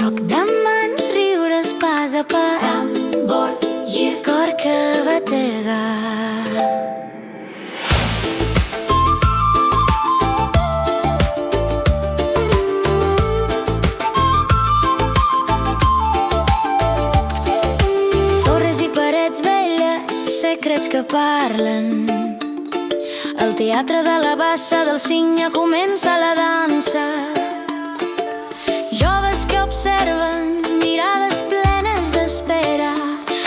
Joc de mans, riures, pas a pas, tambor, gir, cor que batega. Torres i parets velles, secrets que parlen. Al teatre de la bassa del Cigne comença la dansa. Joves que observen, mirades plenes d'espera,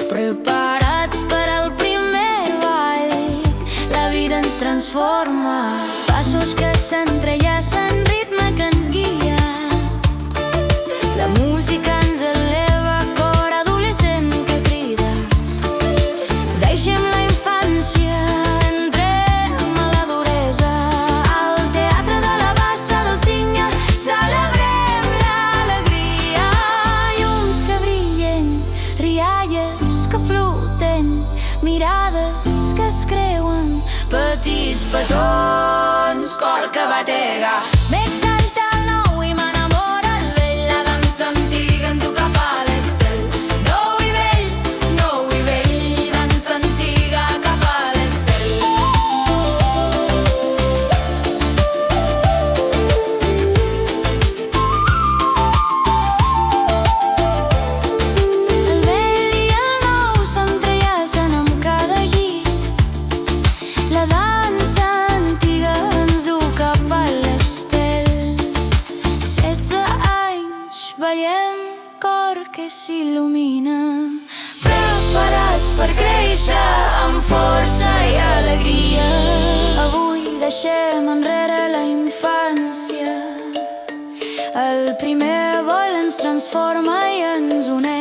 preparats per al primer ball. La vida ens transforma, passos que s'entrellacen, ritme que ens guia. La música ens eleva, cor adolescent que crida. Deixem la infància, entrem a la duresa. Al teatre de la bassa del Cigne celebrem l'alegria. Llums que brillen, rialles que floten, mirades que es creuen, petits petons, cor que batega. M'exalta el nou i m'enamora el vell, la dansa antiga ens du cap a l'estel. Nou i vell, dansa antiga cap a l'estel. El vell i el nou s'entrellacen amb cada llit. La dansa antiga ens du cap a l'estel. 16 anys, ballem, cor que s'il·lumina, preparats per créixer amb força i alegria. Avui deixem enrere la infància. El primer vol ens transforma i ens uneix.